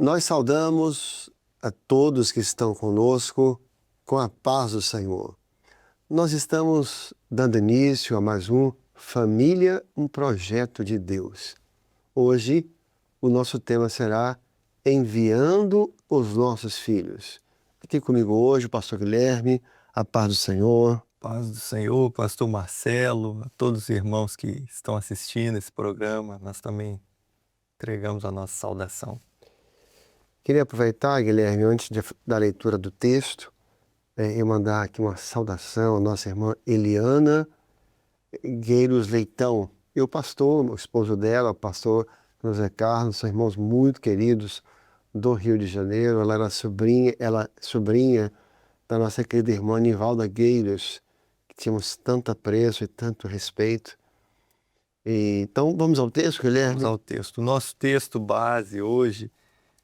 Nós saudamos a todos que estão conosco com a paz do Senhor. Nós estamos dando início a mais um Família, um projeto de Deus. Hoje, o nosso tema será Enviando os Nossos Filhos. Aqui comigo hoje o pastor Guilherme, a paz do Senhor. Paz do Senhor, pastor Marcelo, a todos os irmãos que estão assistindo esse programa, nós também entregamos a nossa saudação. Queria aproveitar, Guilherme, antes da leitura do texto, e mandar aqui uma saudação à nossa irmã Eliana Gueiros Leitão. E o pastor, o esposo dela, o pastor José Carlos, são irmãos muito queridos do Rio de Janeiro. Ela era sobrinha da nossa querida irmã Nivalda Gueiros, que tínhamos tanto apreço e tanto respeito. Então, vamos ao texto, Guilherme? Vamos ao texto. O nosso texto base hoje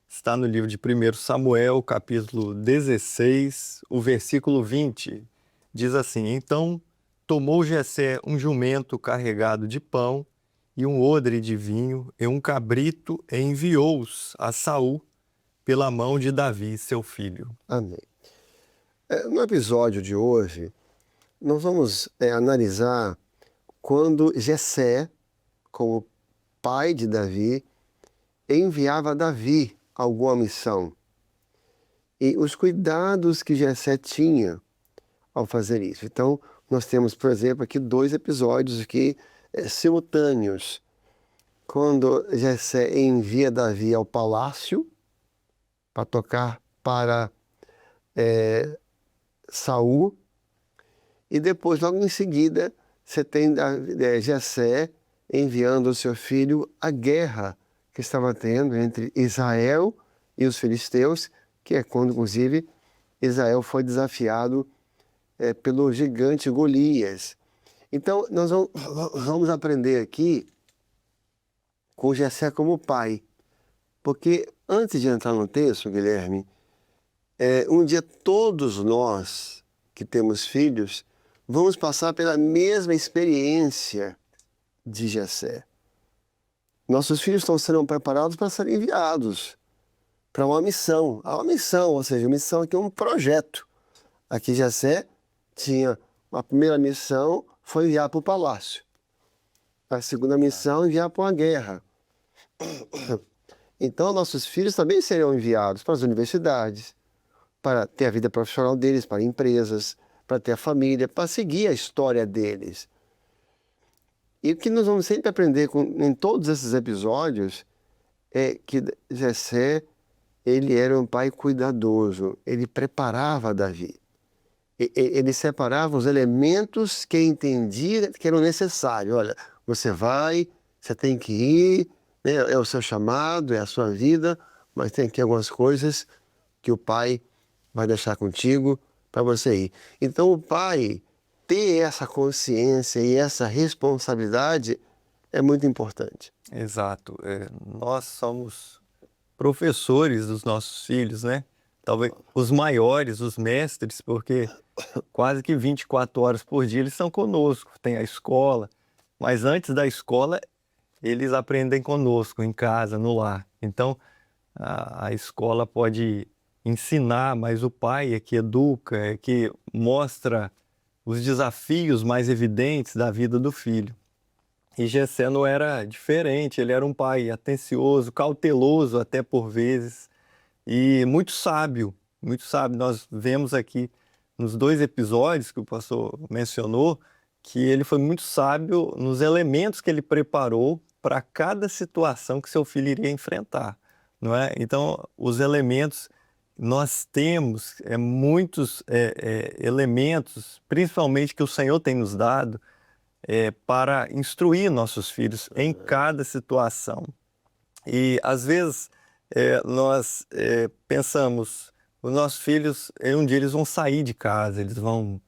está no livro de 1 Samuel, capítulo 16, o versículo 20. Diz assim: Então tomou Jessé um jumento carregado de pão e um odre de vinho e um cabrito e enviou-os a Saul pela mão de Davi, seu filho. Amém. No episódio de hoje, nós vamos analisar quando Jessé, como pai de Davi, enviava a Davi alguma missão e os cuidados que Jessé tinha ao fazer isso. Então, nós temos, por exemplo, aqui 2 episódios aqui, simultâneos. Quando Jessé envia Davi ao palácio para tocar para Saul, e depois, logo em seguida, você tem Jessé enviando o seu filho à guerra que estava tendo entre Israel e os filisteus, que é quando, inclusive, Israel foi desafiado pelo gigante Golias. Então, nós vamos aprender aqui com Jessé como pai, porque antes de entrar no texto, Guilherme, um dia todos nós que temos filhos vamos passar pela mesma experiência de Jessé. Nossos filhos serão preparados para serem enviados para uma missão. Uma missão, ou seja, missão aqui é um projeto. Aqui Jessé tinha a primeira missão, foi enviar para o palácio. A segunda missão, enviar para uma guerra. Então, nossos filhos também serão enviados para as universidades, para ter a vida profissional deles, para empresas, para ter a família, para seguir a história deles. E o que nós vamos sempre aprender em todos esses episódios é que Jessé, ele era um pai cuidadoso, ele preparava Davi. Ele separava os elementos que entendia que eram necessários. Olha, você tem que ir, né? É o seu chamado, é a sua vida, mas tem aqui algumas coisas que o pai vai deixar contigo para você ir. Então o pai ter essa consciência e essa responsabilidade é muito importante. Exato. Nós somos professores dos nossos filhos, né? Talvez os maiores, os mestres, porque quase que 24 horas por dia eles estão conosco. Tem a escola, mas antes da escola eles aprendem conosco, em casa, no lar. Então a escola pode ensinar, mas o pai é que educa, é que mostra os desafios mais evidentes da vida do filho. E Jessé não era diferente, ele era um pai atencioso, cauteloso até por vezes, e muito sábio, muito sábio. Nós vemos aqui nos 2 episódios que o pastor mencionou, que ele foi muito sábio nos elementos que ele preparou para cada situação que seu filho iria enfrentar, não é? Então, os elementos, nós temos muitos elementos, principalmente que o Senhor tem nos dado, para instruir nossos filhos em cada situação. E, às vezes, nós pensamos, os nossos filhos, um dia eles vão sair de casa, eles vão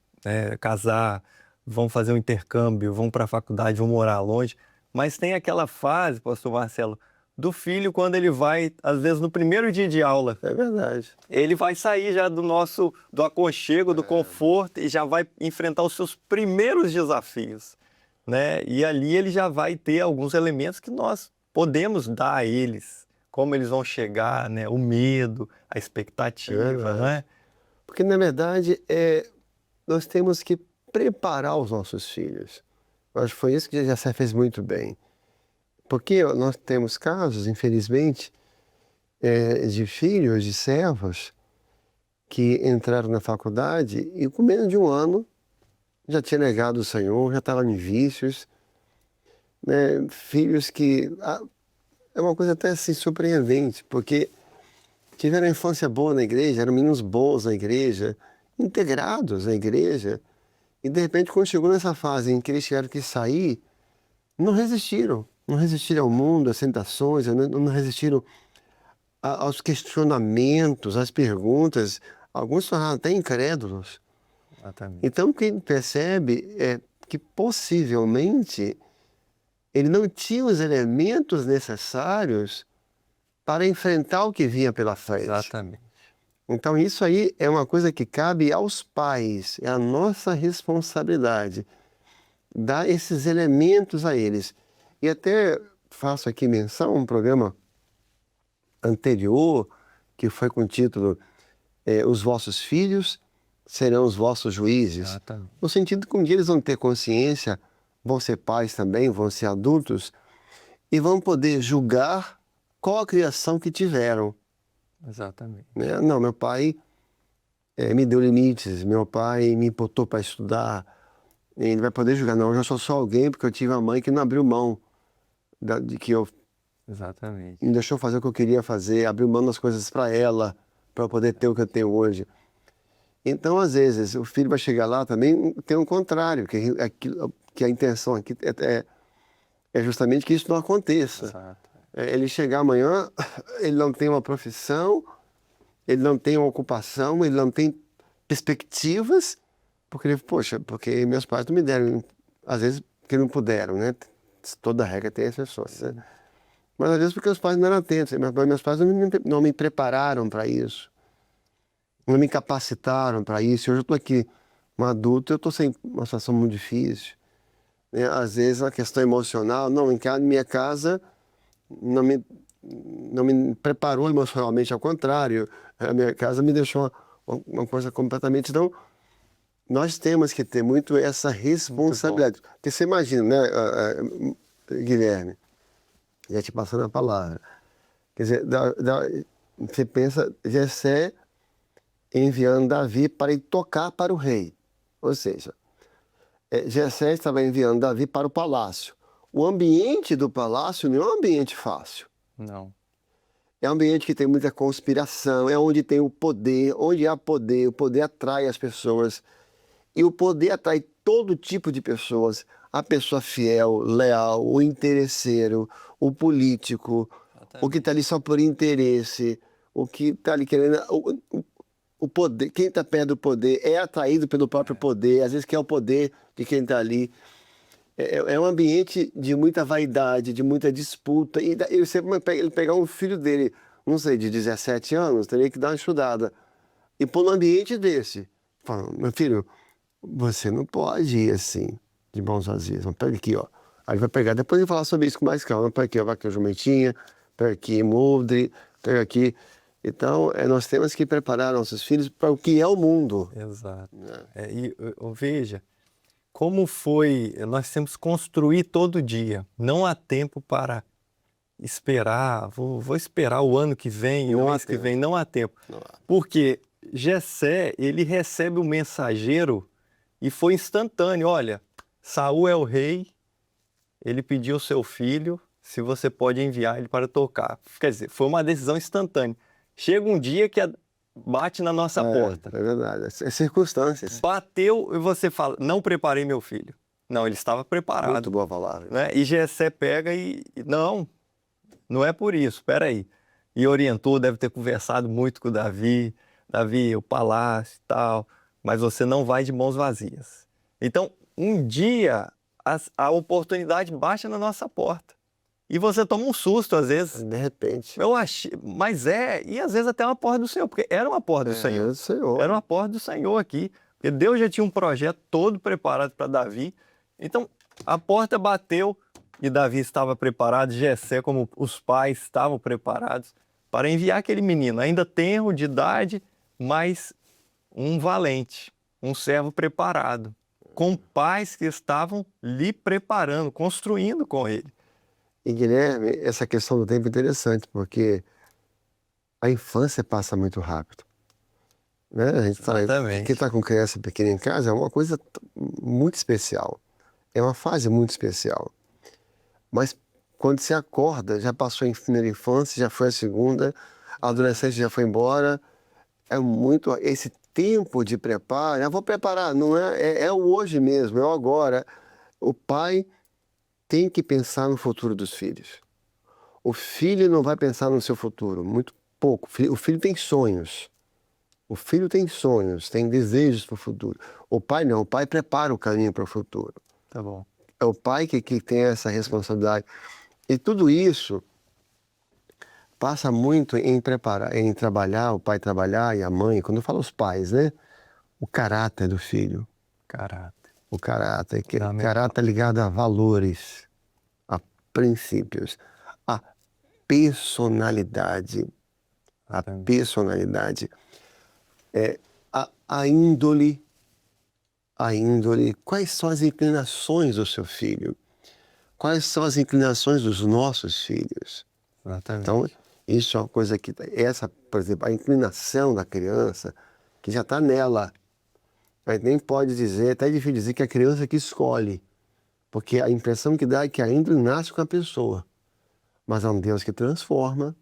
casar, vão fazer um intercâmbio, vão para a faculdade, vão morar longe, mas tem aquela fase, pastor Marcelo, do filho quando ele vai, às vezes, no primeiro dia de aula. É verdade. Ele vai sair já do aconchego, do conforto e já vai enfrentar os seus primeiros desafios, né? E ali ele já vai ter alguns elementos que nós podemos dar a eles, como eles vão chegar, né? O medo, a expectativa, né? Porque, na verdade, nós temos que preparar os nossos filhos. Eu acho que foi isso que Jessé fez muito bem. Porque nós temos casos, infelizmente, de filhos, de servos, que entraram na faculdade e com menos de um ano já tinha negado o Senhor, já estavam em vícios, né? Filhos que... é uma coisa até assim surpreendente, porque tiveram uma infância boa na igreja, eram meninos bons na igreja, integrados na igreja, e de repente quando chegou nessa fase em que eles tiveram que sair, não resistiram ao mundo, às tentações, não resistiram aos questionamentos, às perguntas, alguns tornaram até incrédulos. Exatamente. Então quem percebe é que possivelmente ele não tinha os elementos necessários para enfrentar o que vinha pela frente. Exatamente. Então isso aí é uma coisa que cabe aos pais, é a nossa responsabilidade, dar esses elementos a eles. E até faço aqui menção a um programa anterior, que foi com o título Os Vossos Filhos Serão os Vossos Juízes. Exatamente. No sentido que um dia eles vão ter consciência, vão ser pais também, vão ser adultos, e vão poder julgar qual a criação que tiveram. Exatamente. Né? Não, meu pai me deu limites, meu pai me botou para estudar. Ele vai poder julgar, não, eu já sou só alguém porque eu tive uma mãe que não abriu mão de que eu Exatamente. me deixou fazer o que eu queria fazer, abriu mão das coisas para ela, para poder ter o que eu tenho hoje. Então, às vezes, o filho vai chegar lá também, tem um contrário, que a intenção aqui é justamente que isso não aconteça. Exato. Ele chegar amanhã, ele não tem uma profissão, ele não tem uma ocupação, ele não tem perspectivas, porque meus pais não me deram, às vezes porque não puderam, né? Toda regra tem exceções, né? Mas às vezes porque os pais não eram atentos, meus pais não me prepararam para isso, não me capacitaram para isso. Hoje eu estou aqui, um adulto, eu estou sem uma situação muito difícil, né? Às vezes a questão emocional, não, em minha casa não me preparou emocionalmente, ao contrário, a minha casa me deixou uma coisa completamente... Então, nós temos que ter muito essa responsabilidade. Porque você imagina, né, Guilherme, já te passando a palavra, quer dizer, você pensa, Jessé enviando Davi para ir tocar para o rei, ou seja, Jessé estava enviando Davi para o palácio. O ambiente do palácio não é um ambiente fácil. Não. É um ambiente que tem muita conspiração, é onde tem o poder, onde há poder, o poder atrai as pessoas. E o poder atrai todo tipo de pessoas. A pessoa fiel, leal, o interesseiro, o político, o que está ali só por interesse, o que está ali querendo... O poder, quem está perto do poder é atraído pelo próprio poder, às vezes quer o poder de quem está ali. É um ambiente de muita vaidade, de muita disputa. E ele pegar um filho dele, não sei, de 17 anos, teria que dar uma estudada. E pôr num ambiente desse. Fala, meu filho, você não pode ir assim, de mãos vazias. Pega aqui, ó. Aí ele vai pegar, depois ele vai falar sobre isso com mais calma. Pega aqui, ó, vai aqui a jumentinha, pega aqui muldre, pega aqui. Então, nós temos que preparar nossos filhos para o que é o mundo. Exato. Veja, como foi, nós temos que construir todo dia. Não há tempo para esperar, vou esperar o ano que vem, o mês que vem, não há tempo. Não há. Porque Jessé, ele recebe o mensageiro e foi instantâneo. Olha, Saul é o rei, ele pediu o seu filho, se você pode enviar ele para tocar. Quer dizer, foi uma decisão instantânea. Chega um dia que bate na nossa porta. É verdade, é circunstâncias. Bateu e você fala, não preparei meu filho. Não, ele estava preparado. Muito boa palavra. Né? E Jessé pega não é por isso, espera aí. E orientou, deve ter conversado muito com o Davi, o palácio e tal, mas você não vai de mãos vazias. Então, um dia, a oportunidade baixa na nossa porta. E você toma um susto, às vezes. De repente. Eu achei, mas e às vezes até uma porta do Senhor, porque era uma porta do Senhor. Era uma porta do Senhor aqui. Porque Deus já tinha um projeto todo preparado para Davi. Então, a porta bateu, e Davi estava preparado, Jessé, como os pais estavam preparados para enviar aquele menino, ainda tenro de idade, mas um valente, um servo preparado, com pais que estavam lhe preparando, construindo com ele. E Guilherme, essa questão do tempo é interessante, porque a infância passa muito rápido, né? A gente fala, quem Exatamente. está com criança pequena em casa é uma coisa muito especial. É uma fase muito especial. Mas quando você acorda, já passou a primeira infância, já foi a segunda, a adolescência já foi embora. É muito esse tempo de preparo. Eu vou preparar, não é o hoje mesmo, é o agora. O pai tem que pensar no futuro dos filhos. O filho não vai pensar no seu futuro, muito pouco. O filho tem sonhos. O filho tem sonhos, tem desejos para o futuro. O pai não, o pai prepara o caminho para o futuro. Tá bom. É o pai que tem essa responsabilidade. E tudo isso passa muito em preparar, em trabalhar, o pai trabalhar e a mãe, quando eu falo os pais, né? O caráter do filho. Caráter. O caráter, Fundamental. caráter ligado a valores, a princípios, a personalidade. A personalidade. A índole. A índole. Quais são as inclinações do seu filho? Quais são as inclinações dos nossos filhos? Exatamente. Então, isso é uma coisa que... Essa, por exemplo, a inclinação da criança, que já está nela. A gente nem pode dizer, até é difícil dizer que é a criança que escolhe. Porque a impressão que dá é que a índole nasce com a pessoa. Mas há um Deus que transforma,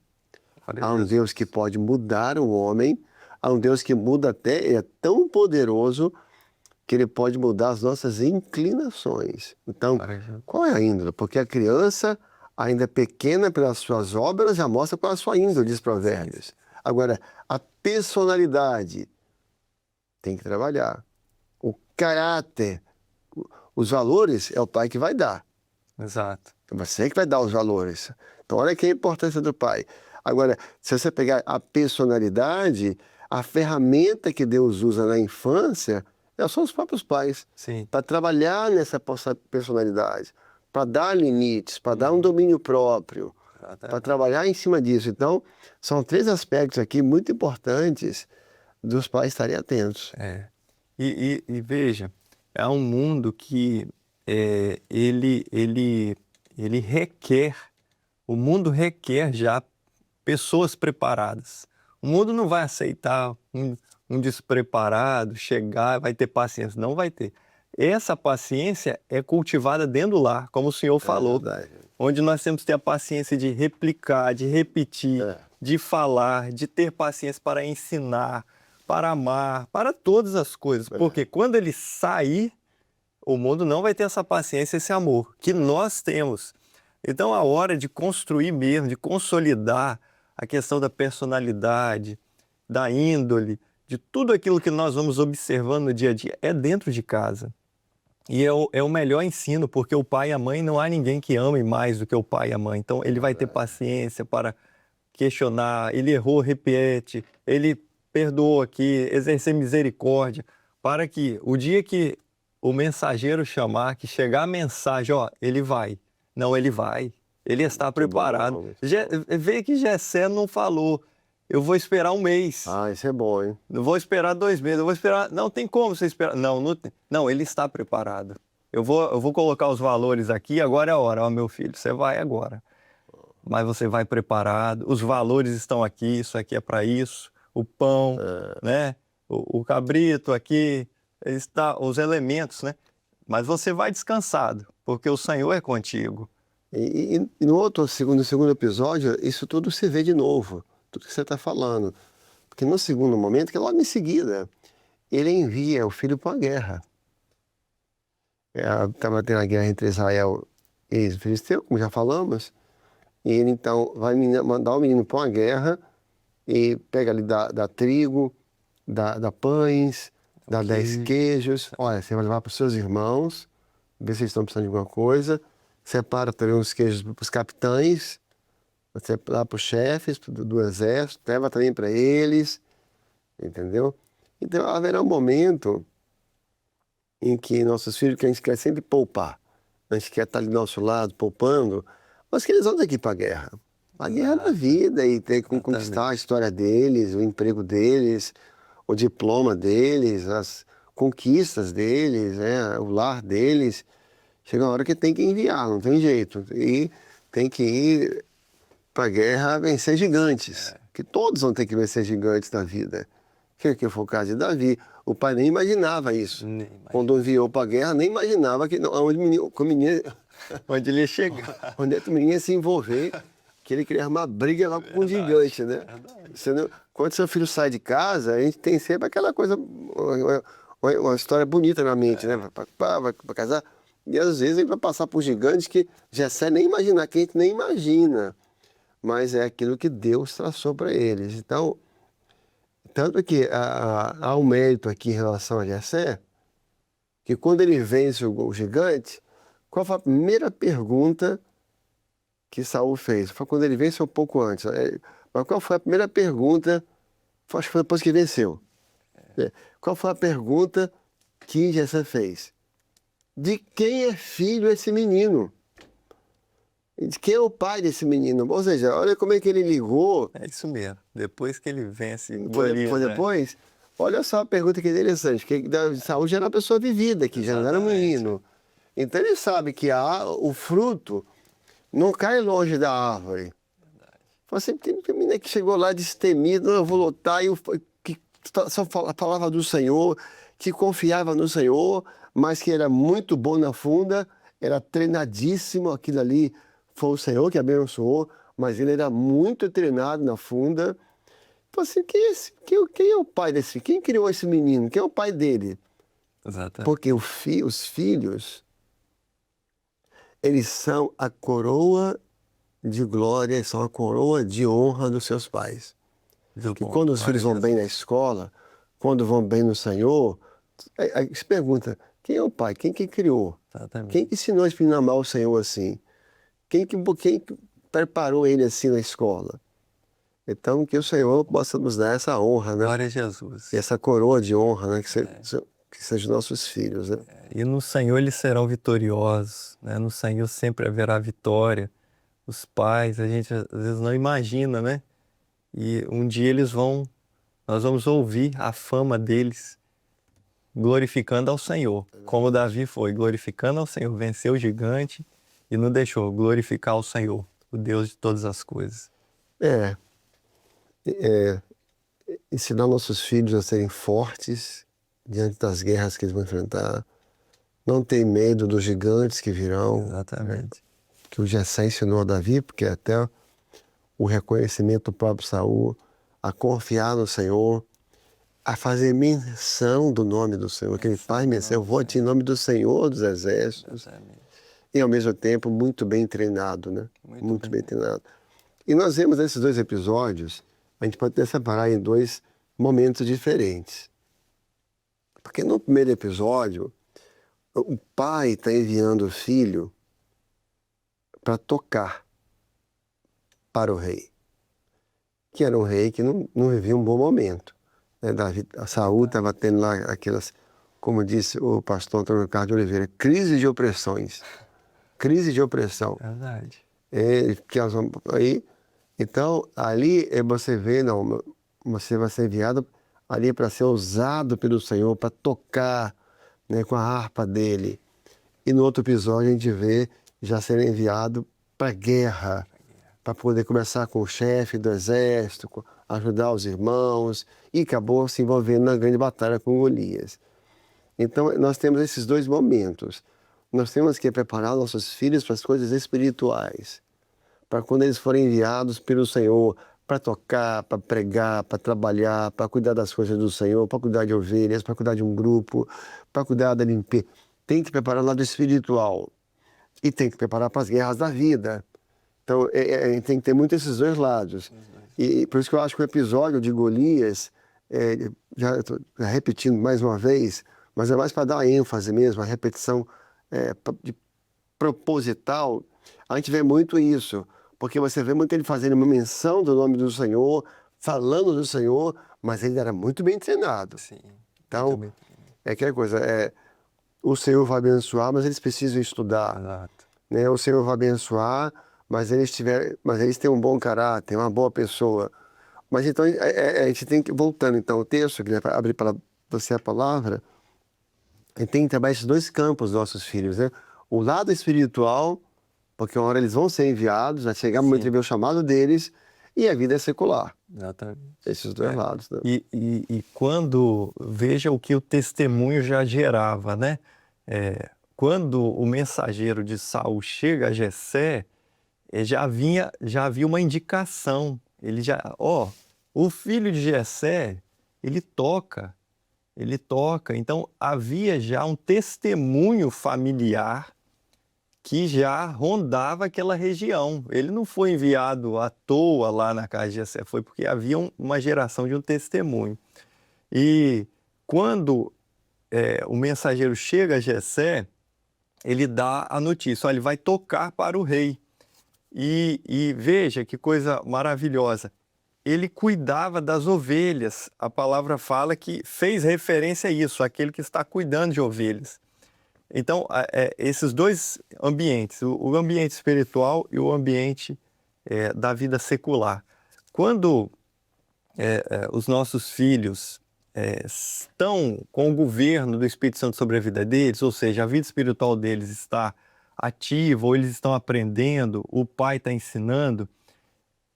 há um Deus que pode mudar o homem, há um Deus que muda até, ele é tão poderoso que ele pode mudar as nossas inclinações. Então, qual é a índole? Porque a criança, ainda pequena pelas suas obras, já mostra qual é a sua índole, diz Provérbios. Agora, a personalidade tem que trabalhar. O caráter, os valores, é o pai que vai dar. Exato. É você que vai dar os valores. Então, olha aqui a importância do pai. Agora, se você pegar a personalidade, a ferramenta que Deus usa na infância são os próprios pais. Sim. Para trabalhar nessa personalidade, para dar limites, para dar um domínio próprio, para trabalhar em cima disso. Então, são 3 aspectos aqui muito importantes dos pais estarem atentos. E veja, é um mundo que ele requer, o mundo requer já pessoas preparadas. O mundo não vai aceitar um despreparado chegar, vai ter paciência. Não vai ter. Essa paciência é cultivada dentro do lar, como o senhor falou, onde nós temos que ter a paciência de replicar, de repetir, de falar, de ter paciência para ensinar, para amar, para todas as coisas. Porque quando ele sair, o mundo não vai ter essa paciência, esse amor que nós temos. Então, a hora de construir mesmo, de consolidar a questão da personalidade, da índole, de tudo aquilo que nós vamos observando no dia a dia, é dentro de casa. E é o melhor ensino, porque o pai e a mãe, não há ninguém que ame mais do que o pai e a mãe. Então, ele vai ter paciência para questionar, ele errou, repete, ele perdoa aqui, exercer misericórdia, para que o dia que o mensageiro chamar, que chegar a mensagem, ó, ele vai. Não, ele vai. Ele está preparado. Vê que Jessé não falou, eu vou esperar um mês. Isso é bom, hein? Não vou esperar 2 meses, eu vou esperar... Não tem como você esperar. Não, ele está preparado. Eu vou colocar os valores aqui, agora é a hora. Ó, meu filho, você vai agora. Mas você vai preparado, os valores estão aqui, isso aqui é para isso, o pão, né? O cabrito aqui, os elementos, né? Mas você vai descansado, porque o Senhor é contigo. E no segundo episódio, isso tudo se vê de novo, tudo que você está falando. Porque no segundo momento, que é logo em seguida, ele envia o filho para a guerra. Estava tendo a guerra entre Israel e os filisteus, como já falamos, e ele então vai mandar o menino para uma guerra e pega ali da trigo, dá pães, dá 10 queijos. Olha, você vai levar para os seus irmãos, ver se eles estão precisando de alguma coisa. Separa também uns queijos para os capitães, você lá para os chefes do exército, leva também para eles, entendeu? Então haverá um momento em que nossos filhos, que a gente quer sempre poupar, a gente quer estar ali do nosso lado, poupando, mas que eles vão daqui para a guerra. A guerra da vida e ter que conquistar a história deles, o emprego deles, o diploma deles, as conquistas deles, né, o lar deles. Chega uma hora que tem que enviar, não tem jeito. E tem que ir para a guerra vencer gigantes. Que todos vão ter que vencer gigantes na vida. Que foi o caso de Davi. O pai nem imaginava isso. Quando enviou para a guerra, nem imaginava que onde Onde ele ia chegar. onde o menino ia se envolver, que ele queria arrumar briga lá com um gigante, né? Quando seu filho sai de casa, a gente tem sempre aquela coisa, uma história bonita na mente, né? Vai para casar. E às vezes ele vai passar por gigantes que Jessé nem imaginar, que a gente nem imagina. Mas é aquilo que Deus traçou para eles. Então, tanto que há um mérito aqui em relação a Jessé, que quando ele vence o gigante, qual foi a primeira pergunta que Saul fez? Foi quando ele venceu um pouco antes. Mas qual foi a primeira pergunta? Acho que foi depois que venceu. Qual foi a pergunta que Jessé fez? De quem é filho esse menino? De quem é o pai desse menino? Ou seja, olha como é que ele ligou. É isso mesmo. Depois que ele vence Golias, Depois, olha só a pergunta que é interessante. Que Saul já era uma pessoa vivida, que já não era um menino. Então ele sabe que o fruto não cai longe da árvore. Fala assim, tem um menino que chegou lá destemido, eu vou lutar, que só falava do Senhor, que confiava no Senhor, mas que era muito bom na funda, era treinadíssimo, aquilo ali foi o Senhor que abençoou, mas ele era muito treinado na funda. Fala assim, quem é o pai desse? Quem criou esse menino? Quem é o pai dele? Exatamente. Porque os filhos, eles são a coroa de glória, são a coroa de honra dos seus pais. Que quando os filhos vão bem na escola, quando vão bem no Senhor, aí se pergunta, quem é o pai? Quem que criou? Exatamente. Quem que ensinou esse menino a amar o Senhor assim? Quem preparou ele assim na escola? Então, que o Senhor possa nos dar essa honra, né? Glória a Jesus. E essa coroa de honra, né? Que sejam nossos filhos, né? E no Senhor eles serão vitoriosos, né? No Senhor sempre haverá vitória. Os pais, a gente às vezes não imagina, né? E um dia nós vamos ouvir a fama deles glorificando ao Senhor, como Davi foi, glorificando ao Senhor, venceu o gigante e não deixou glorificar ao Senhor, o Deus de todas as coisas. Ensinar nossos filhos a serem fortes diante das guerras que eles vão enfrentar, não ter medo dos gigantes que virão. Exatamente. Que o Jessé ensinou a Davi, porque até o reconhecimento do próprio Saul, a confiar no Senhor, a fazer menção do nome do Senhor, que ele faz menção, eu vou te em nome do Senhor dos Exércitos. Exatamente. E ao mesmo tempo muito bem treinado, né? Muito bem treinado. E nós vemos esses dois episódios, a gente pode até separar em dois momentos diferentes. Porque no primeiro episódio, o pai está enviando o filho para tocar para o rei, que era um rei que não vivia um bom momento. Né? Saul estava tendo lá aquelas, como disse o pastor Antônio Carlos de Oliveira, crise de opressões. Crise de opressão. Verdade. Então, ali você vê, você vai ser enviado ali para ser usado pelo Senhor, para tocar, né, com a harpa dele. E no outro episódio a gente vê já sendo enviado para a guerra, para poder conversar com o chefe do exército, ajudar os irmãos, e acabou se envolvendo na grande batalha com Golias. Então, nós temos esses dois momentos. Nós temos que preparar nossos filhos para as coisas espirituais, para quando eles forem enviados pelo Senhor, para tocar, para pregar, para trabalhar, para cuidar das coisas do Senhor, para cuidar de ovelhas, para cuidar de um grupo, para cuidar da limpeza. Tem que preparar o lado espiritual e tem que preparar para as guerras da vida. Então, tem que ter muito esses dois lados. E por isso que eu acho que o episódio de Golias, já estou repetindo mais uma vez, mas é mais para dar ênfase mesmo, a repetição proposital. A gente vê muito isso, porque você vê muito ele fazendo uma menção do nome do Senhor, falando do Senhor, mas ele era muito bem treinado. Sim. Então, é aquela coisa, o Senhor vai abençoar, mas eles precisam estudar, Exato. né? O Senhor vai abençoar, mas eles têm um bom caráter, uma boa pessoa. Mas então a gente tem que, voltando então ao texto, que vai abrir para você a palavra, a gente tem que trabalhar esses dois campos dos nossos filhos, né? O lado espiritual, porque uma hora eles vão ser enviados, vai chegar o momento de ver o chamado deles, e a vida é secular. Exatamente. Esses dois lados, né? E quando, veja o que o testemunho já gerava, né? Quando o mensageiro de Saul chega a Jessé, já havia uma indicação. Ele já, o filho de Jessé, ele toca, ele toca. Então havia já um testemunho familiar que já rondava aquela região. Ele não foi enviado à toa lá na casa de Jessé, foi porque havia uma geração de um testemunho. E quando o mensageiro chega a Jessé, ele dá a notícia, olha, ele vai tocar para o rei. E veja que coisa maravilhosa. Ele cuidava das ovelhas. A palavra fala que fez referência a isso, aquele que está cuidando de ovelhas. Então, esses dois ambientes, o ambiente espiritual e o ambiente da vida secular. Quando os nossos filhos estão com o governo do Espírito Santo sobre a vida deles, ou seja, a vida espiritual deles está ativa, ou eles estão aprendendo, o pai está ensinando,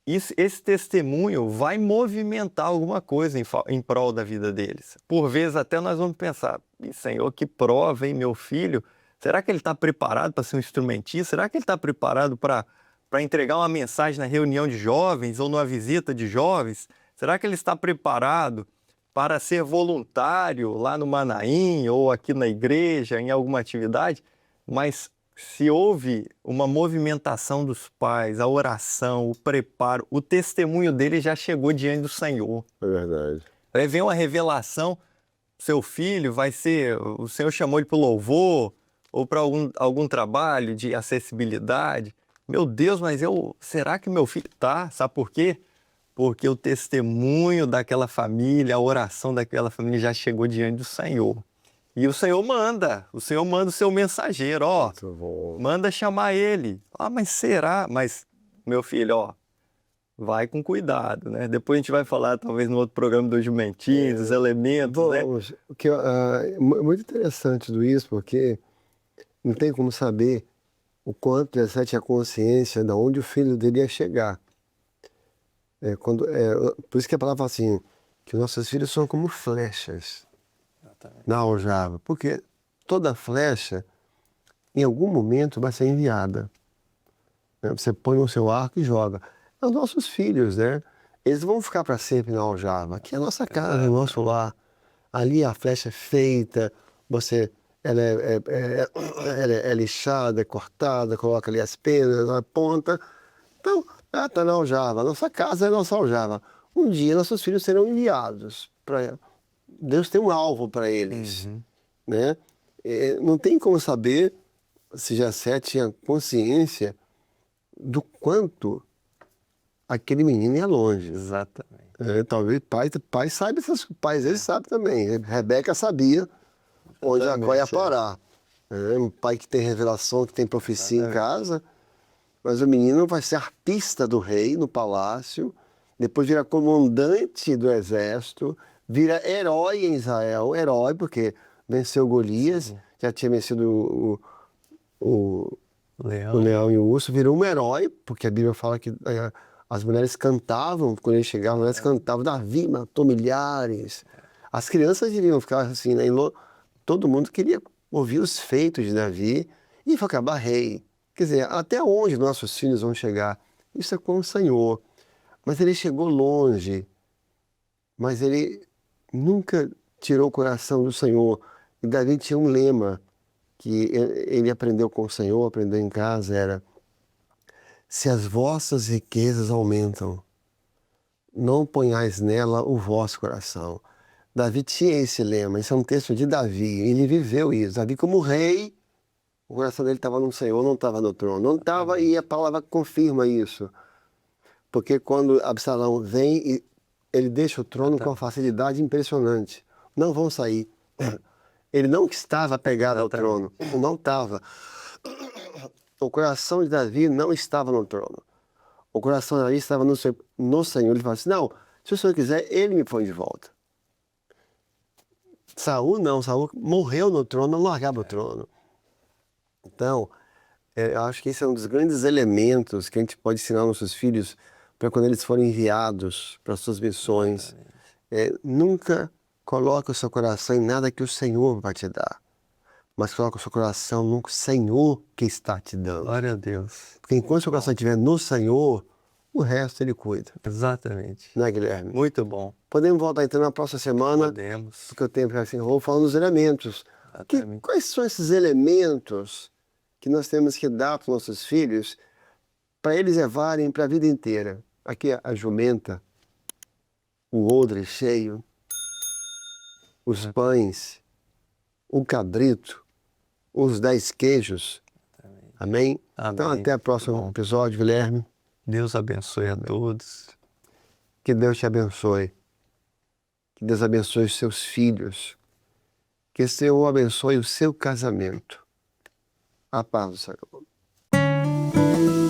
esse testemunho vai movimentar alguma coisa em prol da vida deles. Por vezes até nós vamos pensar, Senhor, que prova, hein, meu filho? Será que ele está preparado para ser um instrumentista? Será que ele está preparado para entregar uma mensagem na reunião de jovens ou numa visita de jovens? Será que ele está preparado para ser voluntário lá no Manaim ou aqui na igreja, em alguma atividade? Mas se houve uma movimentação dos pais, a oração, o preparo, o testemunho dele já chegou diante do Senhor. É verdade. Aí vem uma revelação, seu filho vai ser, o Senhor chamou ele para o louvor ou para algum trabalho de acessibilidade. Meu Deus, mas será que meu filho tá? Sabe por quê? Porque o testemunho daquela família, a oração daquela família já chegou diante do Senhor. E o Senhor manda o seu mensageiro, Muito bom. manda chamar ele. Mas será? Mas, meu filho, vai com cuidado, né? Depois a gente vai falar, talvez, no outro programa dos jumentinhos, dos elementos, né? Vamos, é muito interessante tudo isso, porque não tem como saber o quanto Jessé tinha consciência de onde o filho dele ia chegar. Por isso que a palavra fala assim, que nossos filhos são como flechas na aljava, porque toda flecha, em algum momento, vai ser enviada. Né? Você põe no seu arco e joga. É os nossos filhos, né? Eles vão ficar para sempre na aljava. Aqui é a nossa casa, é o nosso lar. Ali a flecha é feita, ela é lixada, é cortada, coloca ali as penas, a ponta. Então, ela está na aljava. Nossa casa é a nossa aljava. Um dia nossos filhos serão enviados. Deus tem um alvo para eles. Né? Não tem como saber se Jessé tinha consciência do quanto aquele menino ia longe. Exatamente. Talvez pai saiba, pais eles sabem também. Rebeca sabia onde Jacó ia parar. Um pai que tem revelação, que tem profecia em casa, mas o menino vai ser artista do rei no palácio, depois vira comandante do exército, vira herói em Israel, herói porque venceu Golias, já tinha vencido o leão e o urso, virou um herói, porque a Bíblia fala que as mulheres cantavam, quando ele chegava, as mulheres cantavam, Davi matou milhares. As crianças deviam ficar assim, né? Todo mundo queria ouvir os feitos de Davi e foi acabar rei. Quer dizer, até onde nossos filhos vão chegar? Isso é com o Senhor. Mas ele chegou longe, mas ele nunca tirou o coração do Senhor. E Davi tinha um lema que ele aprendeu com o Senhor, aprendeu em casa, era: se as vossas riquezas aumentam, não ponhais nela o vosso coração. Davi tinha esse lema, esse é um texto de Davi, ele viveu isso. Davi como rei, o coração dele estava no Senhor, não estava no trono. Não estava, e a palavra confirma isso. Porque quando Absalão vem, ele deixa o trono com uma facilidade impressionante. Não vão sair. Ele não estava apegado ao Exatamente. trono, não estava. O coração de Davi não estava no trono. O coração de Davi estava no Senhor. Ele falou assim, não, se o Senhor quiser, ele me põe de volta. Saul não, Saul morreu no trono, não largava o trono. Então, eu acho que esse é um dos grandes elementos que a gente pode ensinar aos nossos filhos para quando eles forem enviados para suas missões. Nunca coloque o seu coração em nada que o Senhor vai te dar, mas coloque o seu coração no Senhor que está te dando. Glória a Deus. Porque enquanto o seu coração estiver no Senhor, o resto ele cuida. Exatamente. Não é, Guilherme? Muito bom. Podemos voltar então na próxima semana, Podemos. porque o tempo já se enrolou, falando dos elementos. Exatamente. Quais são esses elementos que nós temos que dar para os nossos filhos para eles levarem para a vida inteira? Aqui a jumenta, o odre cheio, os pães, o cabrito, os 10 queijos. Amém? Amém. Então até o próximo episódio, Guilherme. Deus abençoe a todos. Que Deus te abençoe. Que Deus abençoe os seus filhos. Que o Senhor abençoe o seu casamento. A paz do Senhor.